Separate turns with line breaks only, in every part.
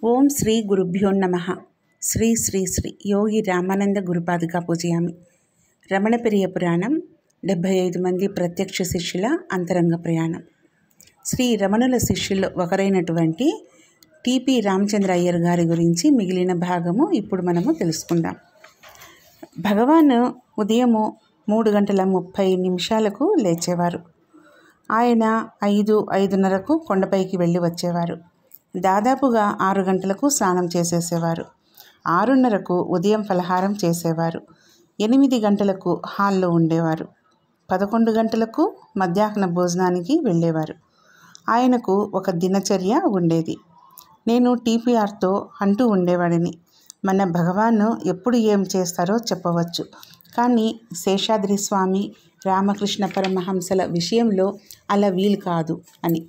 ఓం శ్రీ గురుభ్యో నమః. శ్రీ శ్రీ శ్రీ యోగి రామానంద గురుపాదుకా పూజయామి. రమణప్రియ పురాణం 75 మంది ప్రత్యక్ష శిష్యుల అంతరంగ ప్రయాణం. శ్రీ రమణుల శిష్యుల్లో ఒకరైనటువంటి టిపి రామచంద్ర అయ్యర్ గారి గురించి మిగిలిన భాగము ఇప్పుడు మనము తెలుసుకుందాం. భగవాన్ ఉదయము 3:30 లేచేవారు. ఆయన 5:30కు కొండపైకి వెళ్ళి వచ్చేవారు. దాదాపుగా 6 గంటలకు స్నానం చేసేసేవారు. 6:30కు ఉదయం ఫలహారం చేసేవారు. 8 గంటలకు హాల్లో ఉండేవారు. 11 గంటలకు మధ్యాహ్న భోజనానికి వెళ్ళేవారు. ఆయనకు ఒక దినచర్య ఉండేది. నేను టీపీఆర్తో అంటూ ఉండేవాడిని, మన భగవాన్ ఎప్పుడు ఏం చేస్తారో చెప్పవచ్చు, కానీ శేషాద్రి స్వామి, రామకృష్ణ పరమహంసల విషయంలో అలా వీలు కాదు అని.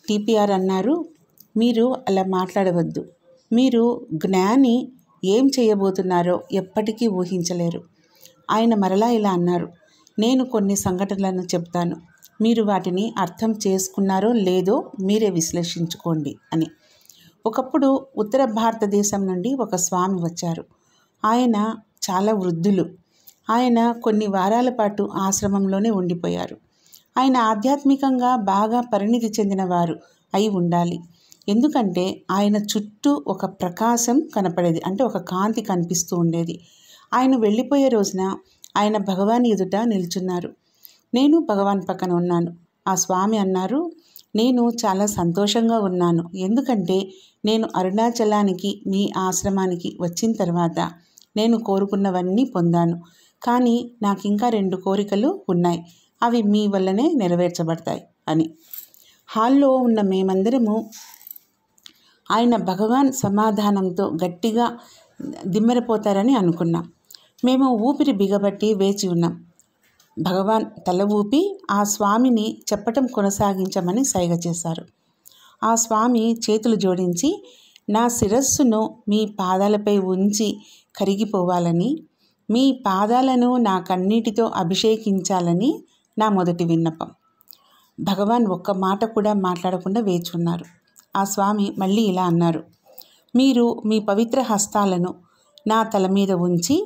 టీపీఆర్ అన్నారు, మీరు అలా మాట్లాడవద్దు. మీరు జ్ఞాని ఏం చేయబోతున్నారో ఎప్పటికీ ఊహించలేరు. ఆయన మరలా ఇలా అన్నారు, నేను కొన్ని సంఘటనలను చెప్తాను, మీరు వాటిని అర్థం చేసుకున్నారో లేదో మీరే విశ్లేషించుకోండి అని. ఒకప్పుడు ఉత్తర భారతదేశం నుండి ఒక స్వామి వచ్చారు. ఆయన చాలా వృద్ధులు. ఆయన కొన్ని వారాల పాటు ఆశ్రమంలోనే ఉండిపోయారు. ఆయన ఆధ్యాత్మికంగా బాగా పరిణితి చెందిన వారు అయి ఉండాలి. ఎందుకంటే ఆయన చుట్టూ ఒక ప్రకాశం కనపడేది, అంటే ఒక కాంతి కనిపిస్తూ ఉండేది. ఆయన వెళ్ళిపోయే రోజున ఆయన భగవాన్ ఎదుట నిల్చున్నారు. నేను భగవాన్ పక్కన ఉన్నాను. ఆ స్వామి అన్నారు, నేను చాలా సంతోషంగా ఉన్నాను. ఎందుకంటే నేను అరుణాచలానికి మీ ఆశ్రమానికి వచ్చిన తర్వాత నేను కోరుకున్నవన్నీ పొందాను. కానీ నాకు ఇంకా 2 కోరికలు ఉన్నాయి. అవి మీ వల్లనే నెరవేర్చబడతాయి అని. హాల్లో ఉన్న మేమందరము ఆయన భగవాన్ సమాధానంతో గట్టిగా దిమ్మెరపోతారని అనుకున్నాం. మేము ఊపిరి బిగబట్టి వేచి ఉన్నాం. భగవాన్ తల ఊపి ఆ స్వామిని చెప్పటం కొనసాగించమని సైగ చేశారు. ఆ స్వామి చేతులు జోడించి, నా శిరస్సును మీ పాదాలపై ఉంచి కరిగిపోవాలని, మీ పాదాలను నా కన్నీటితో అభిషేకించాలని నా మొదటి విన్నపం. భగవాన్ ఒక్క మాట కూడా మాట్లాడకుండా వేచి ఉన్నారు. ఆ స్వామి మళ్ళీ ఇలా అన్నారు, మీరు మీ పవిత్ర హస్తాలను నా తల మీద ఉంచి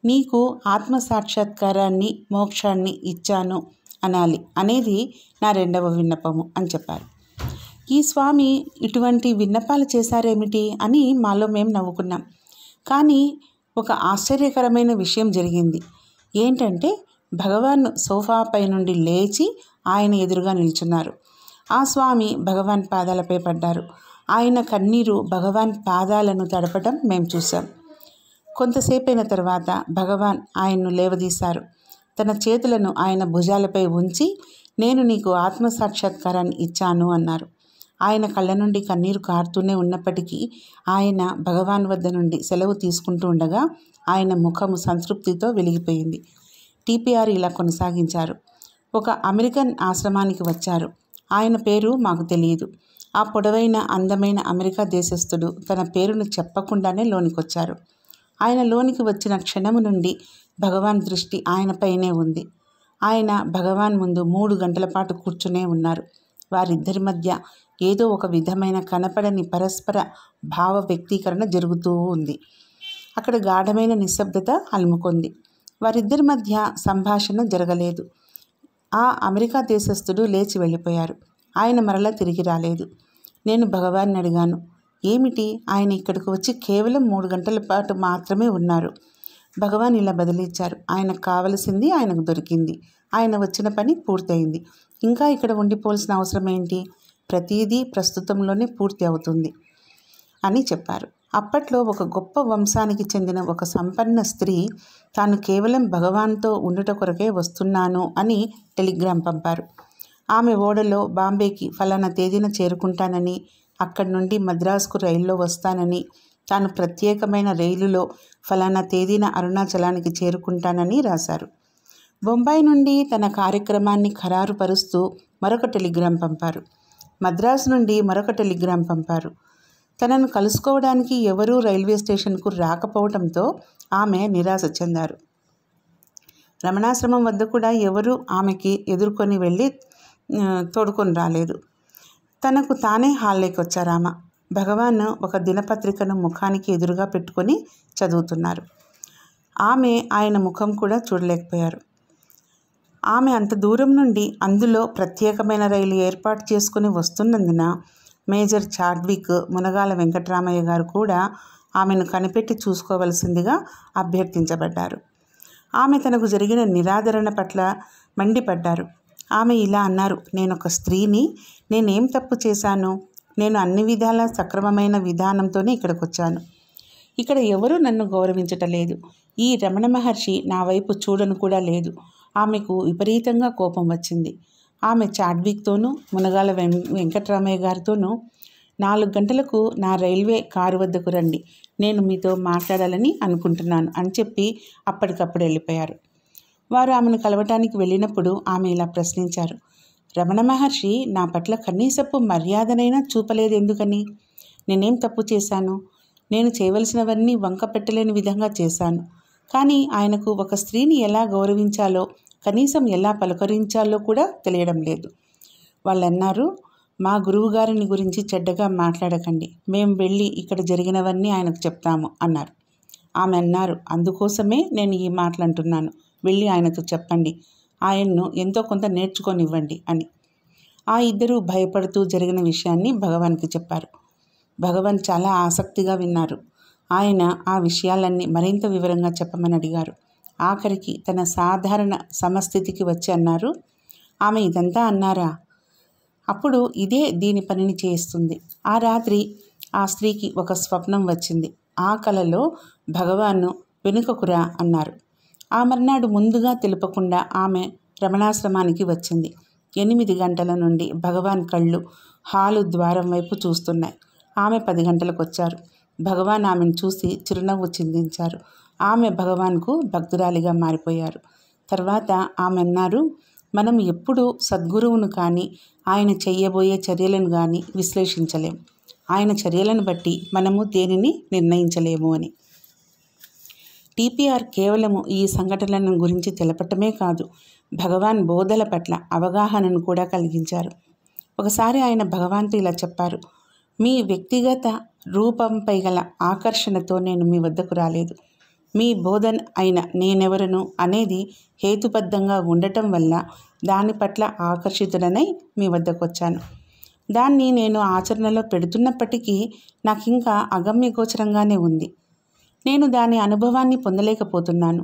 నీకు ఆత్మసాక్షాత్కారాన్ని, మోక్షాన్ని ఇచ్చాను అనాలి అనేది నా 2వ విన్నపము అని చెప్పారు. ఈ స్వామి ఇటువంటి విన్నపాలు చేశారేమిటి అని మాలో మేము నవ్వుకున్నాం. కానీ ఒక ఆశ్చర్యకరమైన విషయం జరిగింది. ఏంటంటే భగవాన్ సోఫాపై నుండి లేచి ఆయన ఎదురుగా నిల్చున్నారు. ఆ స్వామి భగవాన్ పాదాలపై పడ్డారు. ఆయన కన్నీరు భగవాన్ పాదాలను తడపడం మేము చూసాం. కొంతసేపైన తర్వాత భగవాన్ ఆయన్ను లేవదీశారు. తన చేతులను ఆయన భుజాలపై ఉంచి, నేను నీకు ఆత్మసాక్షాత్కారాన్ని ఇచ్చాను అన్నారు. ఆయన కళ్ళ నుండి కన్నీరు కారుతూనే ఉన్నప్పటికీ ఆయన భగవాన్ వద్ద నుండి సెలవు తీసుకుంటూ ఉండగా ఆయన ముఖము సంతృప్తితో వెలిగిపోయింది. టీపీఆర్ ఇలా కొనసాగించారు, ఒక అమెరికన్ ఆశ్రమానికి వచ్చారు. ఆయన పేరు మాకు తెలియదు. ఆ పొడవైన అందమైన అమెరికా దేశస్థుడు తన పేరును చెప్పకుండానే లోనికొచ్చారు. ఆయన లోనికి వచ్చిన క్షణము నుండి భగవాన్ దృష్టి ఆయనపైనే ఉంది. ఆయన భగవాన్ ముందు 3 గంటల పాటు కూర్చునే ఉన్నారు. వారిద్దరి మధ్య ఏదో ఒక విధమైన కనపడని పరస్పర భావ వ్యక్తీకరణ జరుగుతూ ఉంది. అక్కడ గాఢమైన నిశ్శబ్దత అలుముకుంది. వారిద్దరి మధ్య సంభాషణ జరగలేదు. ఆ అమెరికా దేశస్థుడు లేచి వెళ్ళిపోయారు. ఆయన మరలా తిరిగి రాలేదు. నేను భగవాన్ని అడిగాను, ఏమిటి, ఆయన ఇక్కడికి వచ్చి కేవలం 3 గంటల పాటు మాత్రమే ఉన్నారు. భగవాన్ ఇలా బదిలిచ్చారు, ఆయనకు కావలసింది ఆయనకు దొరికింది. ఆయన వచ్చిన పని పూర్తయింది. ఇంకా ఇక్కడ ఉండిపోవాల్సిన అవసరం ఏంటి? ప్రతిదీ ప్రస్తుతంలోనే పూర్తి అవుతుంది అని చెప్పారు. అప్పట్లో ఒక గొప్ప వంశానికి చెందిన ఒక సంపన్న స్త్రీ తాను కేవలం భగవాన్తో ఉండుట కొరకే వస్తున్నాను అని టెలిగ్రామ్ పంపారు. ఆమె ఓడలో బాంబేకి ఫలానా తేదీన చేరుకుంటానని, అక్కడి నుండి మద్రాసుకు రైల్లో వస్తానని, తాను ప్రత్యేకమైన రైలులో ఫలానా తేదీన అరుణాచలానికి చేరుకుంటానని రాశారు. బొంబాయి నుండి తన కార్యక్రమాన్ని ఖరారుపరుస్తూ మరొక టెలిగ్రామ్ పంపారు. మద్రాసు నుండి మరొక టెలిగ్రామ్ పంపారు. తనను కలుసుకోవడానికి ఎవరూ రైల్వే స్టేషన్కు రాకపోవడంతో ఆమె నిరాశ చెందారు. రమణాశ్రమం వద్ద కూడా ఎవరూ ఆమెకి ఎదుర్కొని వెళ్ళి తోడుకొని రాలేదు. తనకు తానే హాల్లోకి వచ్చారామ. భగవాన్ ఒక దినపత్రికను ముఖానికి ఎదురుగా పెట్టుకొని చదువుతున్నారు. ఆమె ఆయన ముఖం కూడా చూడలేకపోయారు. ఆమె అంత దూరం నుండి అందులో ప్రత్యేకమైన రైలు ఏర్పాటు చేసుకుని వస్తున్నందున మేజర్ చాడ్విక్, మునగాల వెంకటరామయ్య గారు కూడా ఆమెను కనిపెట్టి చూసుకోవలసిందిగా అభ్యర్థించబడ్డారు. ఆమె తనకు జరిగిన నిరాదరణ పట్ల మండిపడ్డారు. ఆమె ఇలా అన్నారు, నేనొక స్త్రీని, నేనేం తప్పు చేశాను? నేను అన్ని విధాలా సక్రమమైన విధానంతోనే ఇక్కడికి వచ్చాను. ఇక్కడ ఎవరూ నన్ను గౌరవించటలేదు. ఈ రమణ మహర్షి నా వైపు చూడను కూడా లేదు. ఆమెకు విపరీతంగా కోపం వచ్చింది. ఆమె చాడ్విక్తోనూ మునగాల వెంకటరామయ్య గారితోనూ 4 గంటలకు నా రైల్వే కారు వద్దకు రండి, నేను మీతో మాట్లాడాలని అనుకుంటున్నాను అని చెప్పి అప్పటికప్పుడు వెళ్ళిపోయారు. వారు ఆమెను కలవటానికి వెళ్ళినప్పుడు ఆమె ఇలా ప్రశ్నించారు, రమణ మహర్షి నా పట్ల కనీసపు మర్యాదనైనా చూపలేదు ఎందుకని? నేనేం తప్పు చేశాను? నేను చేయవలసినవన్నీ వంక పెట్టలేని విధంగా చేశాను. కానీ ఆయనకు ఒక స్త్రీని ఎలా గౌరవించాలో, కనీసం ఎలా పలకరించాలో కూడా తెలియడం లేదు. వాళ్ళు అన్నారు, మా గురువుగారిని గురించి చెడ్డగా మాట్లాడకండి, మేము వెళ్ళి ఇక్కడ జరిగినవన్నీ ఆయనకు చెప్తాము అన్నారు. ఆమె అన్నారు, అందుకోసమే నేను ఈ మాటలు అంటున్నాను, వెళ్ళి ఆయనతో చెప్పండి, ఆయన్ను ఎంతో కొంత నేర్చుకొనివ్వండి అని. ఆ ఇద్దరూ భయపడుతూ జరిగిన విషయాన్ని భగవాన్కి చెప్పారు. భగవాన్ చాలా ఆసక్తిగా విన్నారు. ఆయన ఆ విషయాలన్నీ మరింత వివరంగా చెప్పమని అడిగారు. ఆఖరికి తన సాధారణ సమస్థితికి వచ్చి అన్నారు, ఆమె ఇదంతా అన్నారా? అప్పుడు ఇదే దీని పనిని చేస్తుంది. ఆ రాత్రి ఆ స్త్రీకి ఒక స్వప్నం వచ్చింది. ఆ కలలో భగవాన్ను వెనుకకురా అన్నారు. ఆ మర్నాడు ముందుగా తెలుపకుండా ఆమె రమణాశ్రమానికి వచ్చింది. 8 గంటల నుండి భగవాన్ కళ్ళు హాలు ద్వారం వైపు చూస్తున్నాయి. ఆమె 10 గంటలకు వచ్చారు. భగవాన్ ఆమెను చూసి చిరునవ్వు చిందించారు. ఆమె భగవాన్కు భక్తురాలిగా మారిపోయారు. తర్వాత ఆమె అన్నారు, మనం ఎప్పుడూ సద్గురువును కానీ ఆయన చెయ్యబోయే చర్యలను కానీ విశ్లేషించలేం. ఆయన చర్యలను బట్టి మనము దేనిని నిర్ణయించలేము అని. టీపీఆర్ కేవలము ఈ సంఘటనలను గురించి తెలపటమే కాదు, భగవాన్ బోధల పట్ల అవగాహనను కూడా కలిగించారు. ఒకసారి ఆయన భగవాన్తో ఇలా చెప్పారు, మీ వ్యక్తిగత రూపంపై గల ఆకర్షణతో నేను మీ వద్దకు రాలేదు. మీ బోధన అయిన నేనెవరను అనేది హేతుబద్ధంగా ఉండటం వల్ల దాని పట్ల ఆకర్షితుడనై మీ వద్దకు వచ్చాను. దాన్ని నేను ఆచరణలో పెడుతున్నప్పటికీ నాకు ఇంకా అగమ్యగోచరంగానే ఉంది. నేను దాని అనుభవాన్ని పొందలేకపోతున్నాను.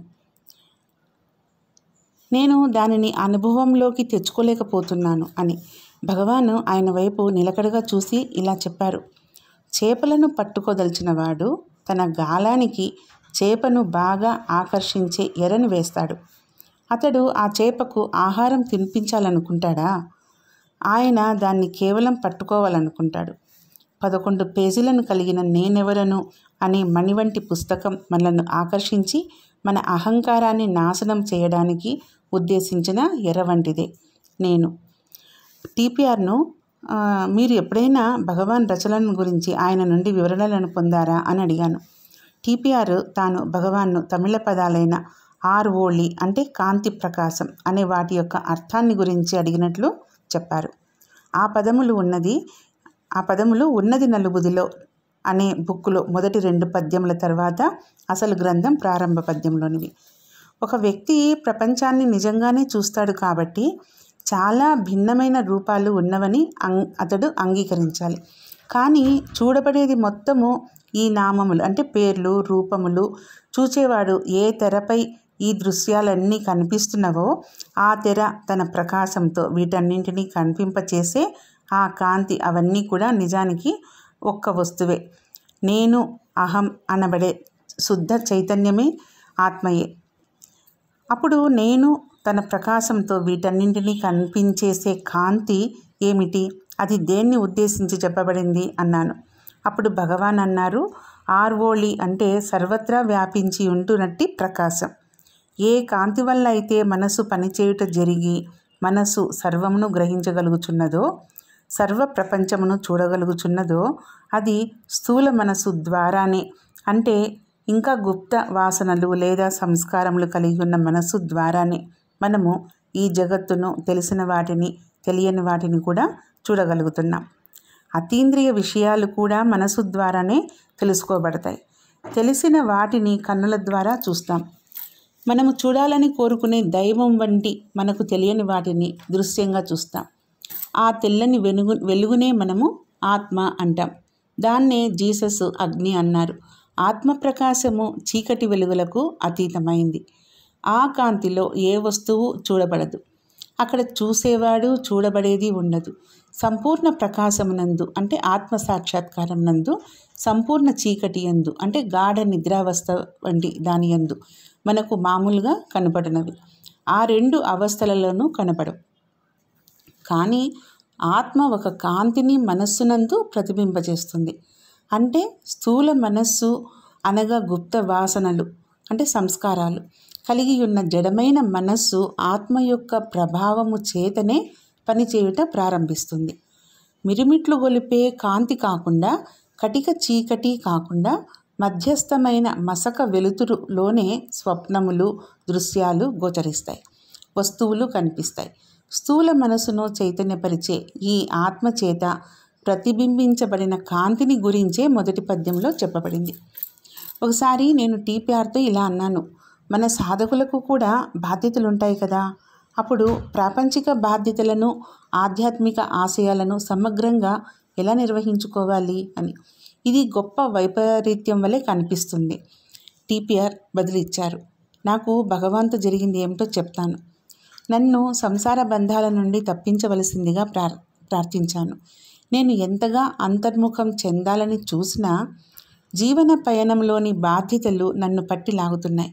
నేను దానిని అనుభవంలోకి తెచ్చుకోలేకపోతున్నాను అని భగవాను ఆయన వైపు నిలకడగా చూసి ఇలా చెప్పారు, చేపలను పట్టుకోదలిచిన వాడు తన గాలానికి చేపను బాగా ఆకర్షించే ఎరను వేస్తాడు. అతడు ఆ చేపకు ఆహారం తినిపించాలనుకుంటాడా? ఆయన దాన్ని కేవలం పట్టుకోవాలనుకుంటాడు. 11 పేజీలను కలిగిన నేనెవరను అనే మణివంటి పుస్తకం మనలను ఆకర్షించి మన అహంకారాన్ని నాశనం చేయడానికి ఉద్దేశించిన ఎర్ర వంటిదే నేను. టీపీఆర్ను మీరు ఎప్పుడైనా భగవాన్ రచనలను గురించి ఆయన నుండి వివరణలను పొందారా అని అడిగాను. టీపీఆర్ తాను భగవాన్ను తమిళ పదాలైన ఆర్ఓళి అంటే కాంతి ప్రకాశం అనే వాటి యొక్క అర్థాన్ని గురించి అడిగినట్లు చెప్పారు. ఆ పదములు ఉన్నది నలుబుదిలో అనే బుక్కులో మొదటి 2 పద్యముల తర్వాత అసలు గ్రంథం ప్రారంభ పద్యంలోనివి. ఒక వ్యక్తి ప్రపంచాన్ని నిజంగానే చూస్తాడు కాబట్టి చాలా భిన్నమైన రూపాలు ఉన్నవని అతడు అంగీకరించాలి. కానీ చూడబడేది మొత్తము ఈ నామములు అంటే పేర్లు, రూపములు. చూచేవాడు ఏ తెరపై ఈ దృశ్యాలన్నీ కనిపిస్తున్నవో ఆ తెర తన ప్రకాశంతో వీటన్నింటినీ కనిపింపచేసే ఆ కాంతి అవన్నీ కూడా నిజానికి ఒక్క వస్తువే. నేను, అహం అనబడే శుద్ధ చైతన్యమే ఆత్మయే. అప్పుడు నేను తన ప్రకాశంతో వీటన్నింటినీ కనిపించేసే కాంతి ఏమిటి? అది దేన్ని ఉద్దేశించి చెప్పబడింది అన్నాను. అప్పుడు భగవాన్ అన్నారు, ఆర్ఓళి అంటే సర్వత్రా వ్యాపించి ఉంటున్నట్టి ప్రకాశం. ఏ కాంతి వల్ల అయితే మనసు పనిచేయుట జరిగి మనసు సర్వమును గ్రహించగలుగుచున్నదో, సర్వ ప్రపంచమును చూడగలుగుచున్నదో అది స్థూల మనసు ద్వారానే, అంటే ఇంకా గుప్త వాసనలు లేదా సంస్కారములు కలిగి ఉన్న మనసు ద్వారానే మనము ఈ జగత్తును తెలిసిన వాటిని తెలియని వాటిని కూడా చూడగలుగుతున్నాం. అతీంద్రియ విషయాలు కూడా మనసు ద్వారానే తెలుసుకోబడతాయి. తెలిసిన వాటిని కన్నుల ద్వారా చూస్తాం. మనము చూడాలని కోరుకునే దైవం వంటి మనకు తెలియని వాటిని దృశ్యంగా చూస్తాం. ఆ తెల్లని వెలుగునే మనము ఆత్మ అంటాం. దాన్నే జీసస్ అగ్ని అన్నారు. ఆత్మ ప్రకాశము చీకటి వెలుగులకు అతీతమైంది. ఆ కాంతిలో ఏ వస్తువు చూడబడదు. అక్కడ చూసేవాడు, చూడబడేది ఉండదు. సంపూర్ణ ప్రకాశమునందు అంటే ఆత్మ సాక్షాత్కారం నందు, సంపూర్ణ చీకటి యందు అంటే గాఢ నిద్రావస్థ వంటి దాని యందు మనకు మామూలుగా కనపడనవి. ఆ రెండు అవస్థలలోనూ కనపడవు. కానీ ఆత్మ ఒక కాంతిని మనస్సునందు ప్రతిబింబచేస్తుంది. అంటే స్థూల మనస్సు అనగా గుప్త వాసనలు అంటే సంస్కారాలు కలిగి ఉన్న జడమైన మనస్సు ఆత్మ యొక్క ప్రభావము చేతనే పనిచేయుట ప్రారంభిస్తుంది. మిరుమిట్లు గొలిపే కాంతి కాకుండా, కటిక చీకటి కాకుండా మధ్యస్థమైన మసక వెలుతురులోనే స్వప్నములు, దృశ్యాలు గోచరిస్తాయి, వస్తువులు కనిపిస్తాయి. స్థూల మనసును చైతన్యపరిచే ఈ ఆత్మచేత ప్రతిబింబించబడిన కాంతిని గురించే మొదటి పద్యంలో చెప్పబడింది. ఒకసారి నేను టీపీఆర్తో ఇలా అన్నాను, మన సాధకులకు కూడా బాధ్యతలు ఉంటాయి కదా, అప్పుడు ప్రాపంచిక బాధ్యతలను, ఆధ్యాత్మిక ఆశయాలను సమగ్రంగా ఎలా నిర్వహించుకోవాలి అని. ఇది గొప్ప వైపరీత్యం వలె కనిపిస్తుంది. టీపీఆర్ బదులిచ్చారు, నాకు భగవంతు జరిగింది ఏమిటో చెప్తాను. నన్ను సంసార బంధాల నుండి తప్పించవలసిందిగా ప్రార్థించాను. నేను ఎంతగా అంతర్ముఖం చెందాలని చూసినా జీవన పయనంలోని బాధ్యతలు నన్ను పట్టి లాగుతున్నాయి.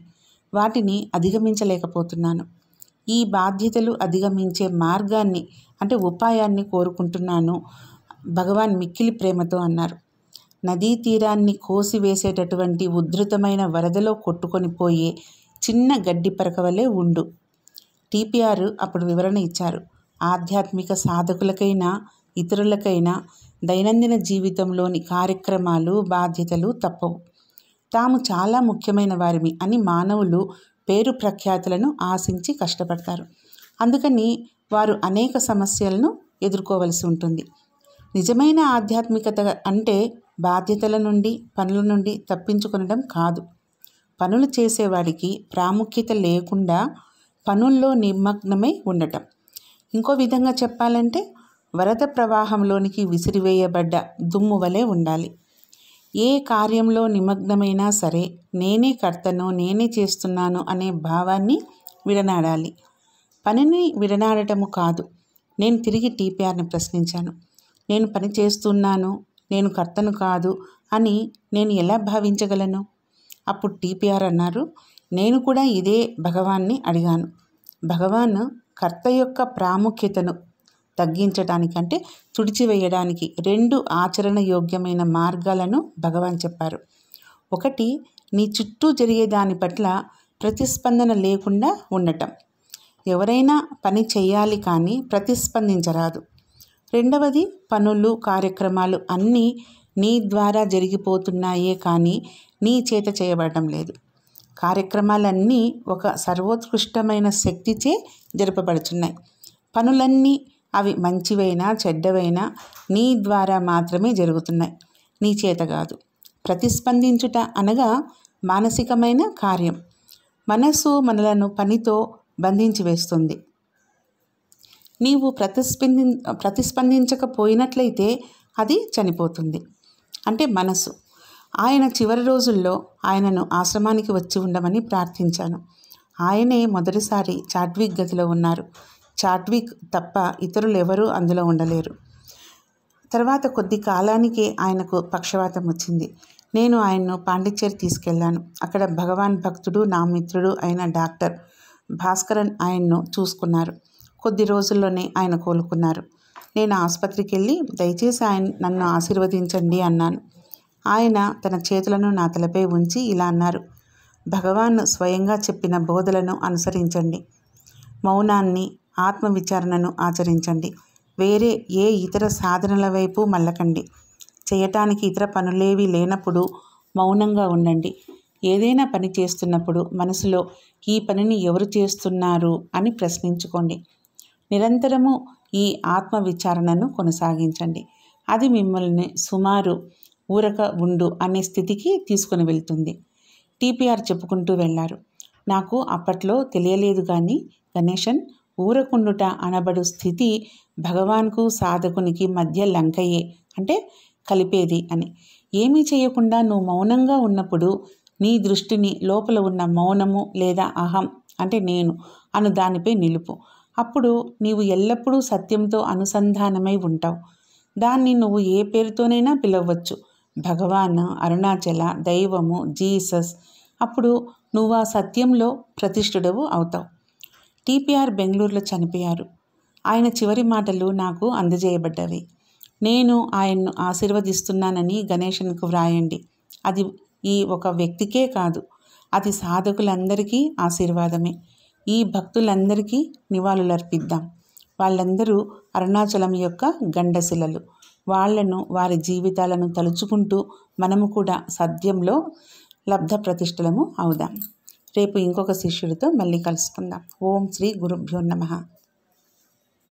వాటిని అధిగమించలేకపోతున్నాను. ఈ బాధ్యతలు అధిగమించే మార్గాన్ని అంటే ఉపాయాన్ని కోరుకుంటున్నాను భగవాన్ మిక్కిలి ప్రేమతో అన్నారు. నదీ తీరాన్ని కోసివేసేటటువంటి ఉధృతమైన వరదలో కొట్టుకొని పోయే చిన్న గడ్డి పరక వలె ఉండు. టీపీఆర్ అప్పుడు వివరణ ఇచ్చారు. ఆధ్యాత్మిక సాధకులకైనా ఇతరులకైనా దైనందిన జీవితంలోని కార్యక్రమాలు, బాధ్యతలు తప్పవు. తాము చాలా ముఖ్యమైన వారిమి అని మానవులు పేరు ప్రఖ్యాతులను ఆశించి కష్టపడతారు. అందుకని వారు అనేక సమస్యలను ఎదుర్కోవలసి ఉంటుంది. నిజమైన ఆధ్యాత్మికత అంటే బాధ్యతల నుండి, పనుల నుండి తప్పించుకొనడం కాదు. పనులు చేసేవాడికి ప్రాముఖ్యత లేకుండా పనుల్లో నిమగ్నమై ఉండటం. ఇంకో విధంగా చెప్పాలంటే వరద ప్రవాహంలోనికి విసిరివేయబడ్డ దుమ్ము వలె ఉండాలి. ఏ కార్యంలో నిమగ్నమైనా సరే నేనే కర్తను, నేనే చేస్తున్నాను అనే భావాన్ని విడనాడాలి. పనిని విడనాడటము కాదు. నేను తిరిగి టీపీఆర్ని ప్రశ్నించాను. నేను పని చేస్తున్నాను, నేను కర్తను కాదు అని నేను ఎలా భావించగలను? అప్పుడు టీపీఆర్ అన్నారు, నేను కూడా ఇదే భగవాన్ని అడిగాను. భగవాన్ కర్త యొక్క ప్రాముఖ్యతను తగ్గించడానికంటే తుడిచివేయడానికి రెండు ఆచరణ యోగ్యమైన మార్గాలను భగవాన్ చెప్పారు. ఒకటి, నీ చుట్టూ జరిగే దాని పట్ల ప్రతిస్పందన లేకుండా ఉండటం. ఎవరైనా పని చేయాలి కానీ ప్రతిస్పందించరాదు. రెండవది, పనులు, కార్యక్రమాలు అన్నీ నీ ద్వారా జరిగిపోతున్నాయే కానీ నీ చేత చేయబడటం లేదు. కార్యక్రమాలన్నీ ఒక సర్వోత్కృష్టమైన శక్తిచే జరపబడుచున్నాయి. పనులన్నీ అవి మంచివైనా చెడ్డవైనా నీ ద్వారా మాత్రమే జరుగుతున్నాయి, నీ చేత కాదు. ప్రతిస్పందించుట అనగా మానసికమైన కార్యం. మనసు మనలను పనితో బంధించి వేస్తుంది. నీవు ప్రతిస్పందించకపోయినట్లయితే అది చనిపోతుంది. అంటే మనసు. ఆయన చివరి రోజుల్లో ఆయనను ఆశ్రమానికి వచ్చి ఉండమని ప్రార్థించాను. ఆయనే మొదటిసారి చాట్విక్ గదిలో ఉన్నారు. చాట్విక్ తప్ప ఇతరులు ఎవరూ అందులో ఉండలేరు. తర్వాత కొద్ది కాలానికే ఆయనకు పక్షవాతం వచ్చింది. నేను ఆయన్ను పాండిచ్చేరి తీసుకెళ్లాను. అక్కడ భగవాన్ భక్తుడు, నా మిత్రుడు అయిన డాక్టర్ భాస్కరన్ ఆయన్ను చూసుకున్నారు. కొద్ది రోజుల్లోనే ఆయన కోలుకున్నారు. నేను ఆసుపత్రికి వెళ్ళి దయచేసి నన్ను ఆశీర్వదించండి అన్నాను. ఆయన తన చేతులను నా తలపై ఉంచి ఇలా అన్నారు, భగవాన్ స్వయంగా చెప్పిన బోధలను అనుసరించండి. మౌనాన్ని, ఆత్మవిచారణను ఆచరించండి. వేరే ఏ ఇతర సాధనల వైపు మళ్ళకండి. చేయటానికి ఇతర పనులేవి లేనప్పుడు మౌనంగా ఉండండి. ఏదైనా పని చేస్తున్నప్పుడు మనసులో ఈ పనిని ఎవరు చేస్తున్నారు అని ప్రశ్నించుకోండి. నిరంతరము ఈ ఆత్మ విచారణను కొనసాగించండి. అది మిమ్మల్ని సుమారు ఊరక ఉండు అనే స్థితికి తీసుకుని వెళ్తుంది. టీపీఆర్ చెప్పుకుంటూ వెళ్ళారు. నాకు అప్పట్లో తెలియలేదు కానీ గణేశన్, ఊరకుండుట అనబడు స్థితి భగవాన్కు సాధకునికి మధ్య లంకయే, అంటే కలిపేది అని. ఏమీ చేయకుండా నువ్వు మౌనంగా ఉన్నప్పుడు నీ దృష్టిని లోపల ఉన్న మౌనము లేదా అహం అంటే నేను అను దానిపై నిలుపు. అప్పుడు నీవు ఎల్లప్పుడూ సత్యంతో అనుసంధానమై ఉంటావు. దాన్ని నువ్వు ఏ పేరుతోనైనా పిలవచ్చు, భగవాన్, అరుణాచల, దైవము, జీసస్. అప్పుడు నువ్వు ఆ సత్యంలో ప్రతిష్ఠుడవు అవుతావు. టీపీఆర్ బెంగళూరులో చనిపోయారు. ఆయన చివరి మాటలు నాకు అందజేయబడ్డవి. నేను ఆయన్ను ఆశీర్వదిస్తున్నానని గణేశన్కు వ్రాయండి. అది ఈ ఒక వ్యక్తికే కాదు, అది సాధకులందరికీ ఆశీర్వాదమే. ఈ భక్తులందరికీ నివాళులర్పిద్దాం. వాళ్ళందరూ అరుణాచలం యొక్క గండశిలలు. వాళ్లను, వారి జీవితాలను తలుచుకుంటూ మనము కూడా సత్యంలో లబ్ధ ప్రతిష్ఠలము అవుదాం. రేపు ఇంకొక శిష్యుడితో మళ్ళీ కలుసుకుందాం. ఓం శ్రీ గురుభ్యో నమః.